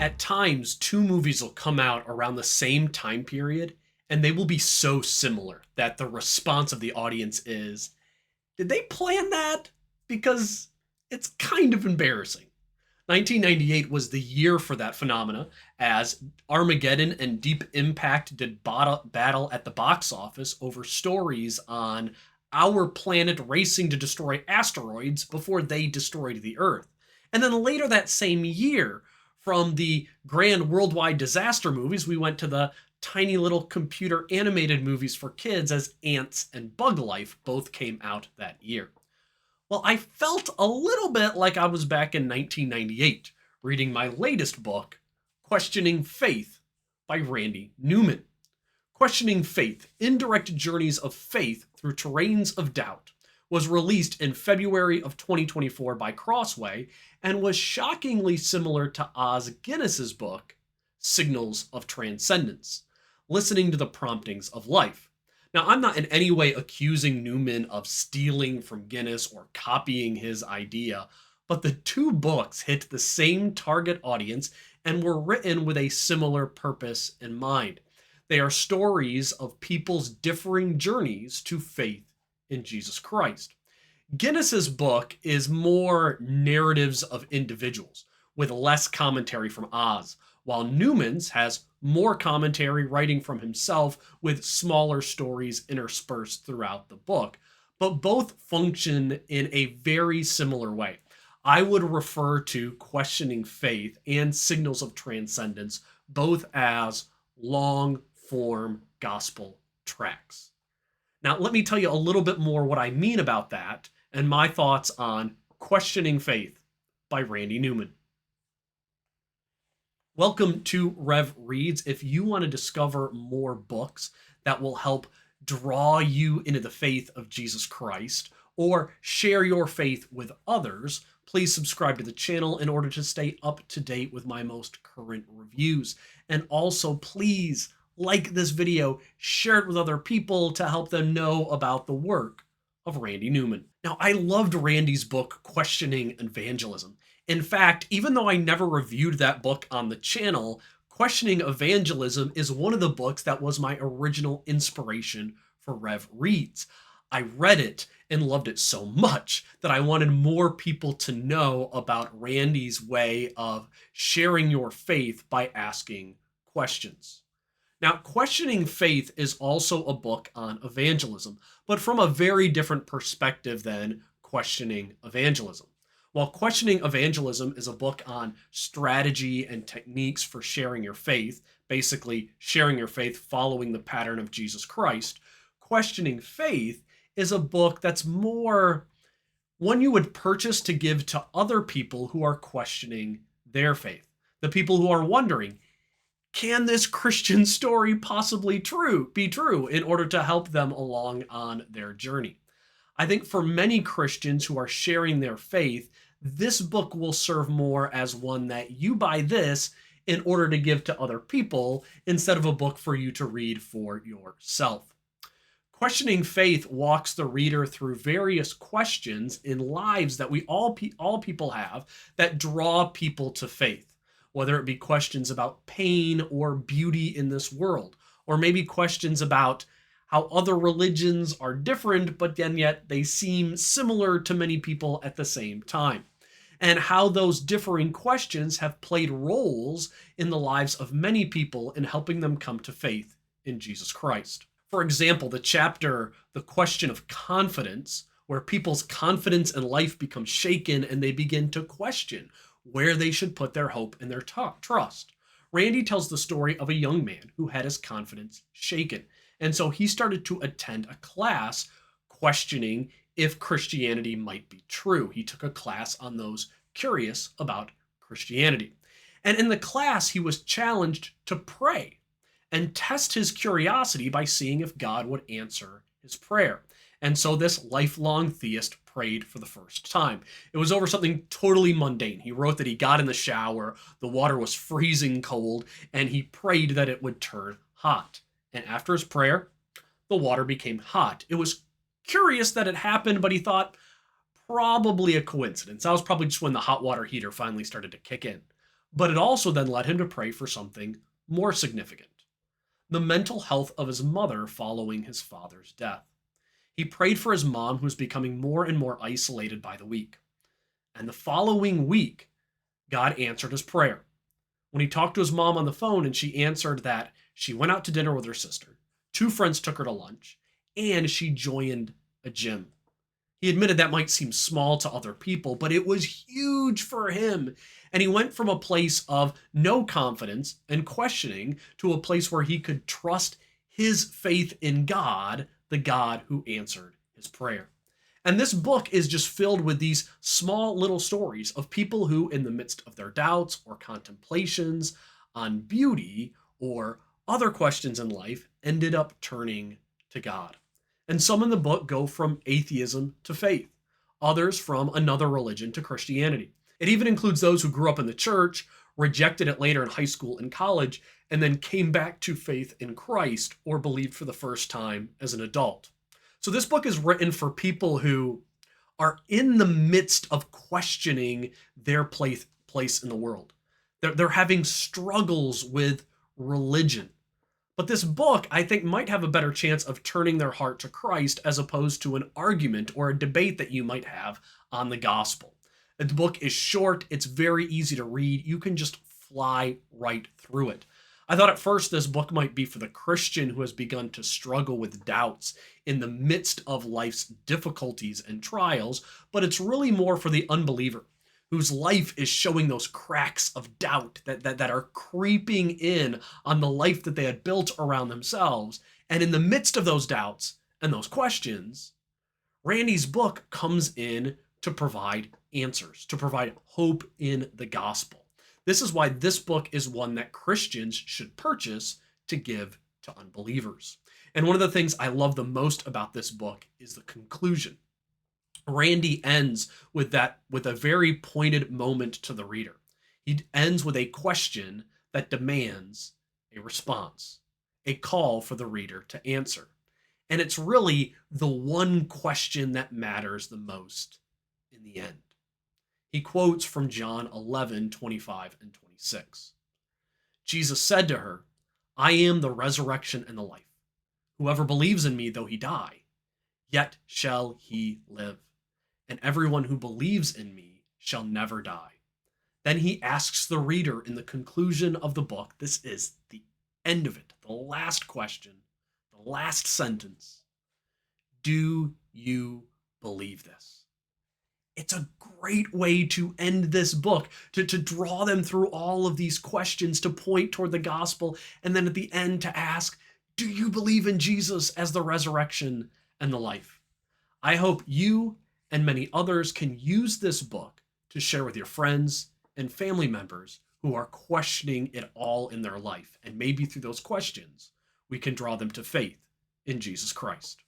At times, two movies will come out around the same time period, and they will be so similar that the response of the audience is, did they plan that? Because it's kind of embarrassing. 1998 was the year for that phenomena, as Armageddon and Deep Impact did battle at the box office over stories on our planet racing to destroy asteroids before they destroyed the Earth. And then later that same year, from the grand worldwide disaster movies, we went to the tiny little computer animated movies for kids as Ants and Bug Life both came out that year. Well, I felt a little bit like I was back in 1998, reading my latest book, Questioning Faith by Randy Newman. Questioning Faith, Indirect Journeys of Faith Through Terrains of Doubt, was released in February of 2024 by Crossway and was shockingly similar to Os Guinness's book, Signals of Transcendence, Listening to the Promptings of Life. Now, I'm not in any way accusing Newman of stealing from Guinness or copying his idea, but the two books hit the same target audience and were written with a similar purpose in mind. They are stories of people's differing journeys to faith in Jesus Christ. Guinness's book is more narratives of individuals, with less commentary from Oz, while Newman's has more commentary writing from himself with smaller stories interspersed throughout the book. But both function in a very similar way. I would refer to Questioning Faith and Signals of Transcendence both as long form gospel tracts. Now, let me tell you a little bit more what I mean about that and my thoughts on Questioning Faith by Randy Newman. Welcome to Rev Reads. If you want to discover more books that will help draw you into the faith of Jesus Christ or share your faith with others, please subscribe to the channel in order to stay up to date with my most current reviews. And also, please like this video, share it with other people to help them know about the work of Randy Newman. Now, I loved Randy's book, Questioning Evangelism. In fact, even though I never reviewed that book on the channel, Questioning Evangelism is one of the books that was my original inspiration for Rev Reads. I read it and loved it so much that I wanted more people to know about Randy's way of sharing your faith by asking questions. Now, Questioning Faith is also a book on evangelism, but from a very different perspective than Questioning Evangelism. While Questioning Evangelism is a book on strategy and techniques for sharing your faith, basically sharing your faith following the pattern of Jesus Christ, Questioning Faith is a book that's more one you would purchase to give to other people who are questioning their faith. The people who are wondering, can this Christian story possibly be true in order to help them along on their journey? I think for many Christians who are sharing their faith, this book will serve more as one that you buy this in order to give to other people instead of a book for you to read for yourself. Questioning Faith walks the reader through various questions in lives that we all people have that draw people to faith, whether it be questions about pain or beauty in this world, or maybe questions about how other religions are different, but then yet they seem similar to many people at the same time, and how those differing questions have played roles in the lives of many people in helping them come to faith in Jesus Christ. For example, the chapter, The Question of Confidence, where people's confidence in life becomes shaken and they begin to question where they should put their hope and their trust. Randy tells the story of a young man who had his confidence shaken. And so he started to attend a class questioning if Christianity might be true. He took a class on those curious about Christianity. And in the class, he was challenged to pray and test his curiosity by seeing if God would answer his prayer. And so this lifelong theist prayed for the first time. It was over something totally mundane. He wrote that he got in the shower, the water was freezing cold, and he prayed that it would turn hot. And after his prayer, the water became hot. It was curious that it happened, but he thought probably a coincidence. That was probably just when the hot water heater finally started to kick in. But it also then led him to pray for something more significant: the mental health of his mother following his father's death. He prayed for his mom, who was becoming more and more isolated by the week. And the following week, God answered his prayer. When he talked to his mom on the phone, and she answered that she went out to dinner with her sister, two friends took her to lunch, and she joined a gym. He admitted that might seem small to other people, but it was huge for him. And he went from a place of no confidence and questioning to a place where he could trust his faith in God, the God who answered his prayer. And this book is just filled with these small little stories of people who, in the midst of their doubts or contemplations on beauty or other questions in life, ended up turning to God. And some in the book go from atheism to faith, others from another religion to Christianity. It even includes those who grew up in the church, rejected it later in high school and college, and then came back to faith in Christ or believed for the first time as an adult. So this book is written for people who are in the midst of questioning their place in the world. They're having struggles with religion. But this book, I think, might have a better chance of turning their heart to Christ as opposed to an argument or a debate that you might have on the gospel. The book is short, it's very easy to read. You can just fly right through it. I thought at first this book might be for the Christian who has begun to struggle with doubts in the midst of life's difficulties and trials, but it's really more for the unbeliever whose life is showing those cracks of doubt that are creeping in on the life that they had built around themselves. And in the midst of those doubts and those questions, Randy's book comes in to provide answers, to provide hope in the gospel. This is why this book is one that Christians should purchase to give to unbelievers. And one of the things I love the most about this book is the conclusion. Randy ends with a very pointed moment to the reader. He ends with a question that demands a response, a call for the reader to answer. And it's really the one question that matters the most in the end. He quotes from John 11:25 and 26. Jesus said to her, "I am the resurrection and the life. Whoever believes in me, though he die, yet shall he live. And everyone who believes in me shall never die." Then he asks the reader in the conclusion of the book, this is the end of it, the last question, the last sentence: do you believe this? It's a great way to end this book, to draw them through all of these questions, to point toward the gospel, and then at the end to ask, do you believe in Jesus as the resurrection and the life? I hope you and many others can use this book to share with your friends and family members who are questioning it all in their life. And maybe through those questions, we can draw them to faith in Jesus Christ.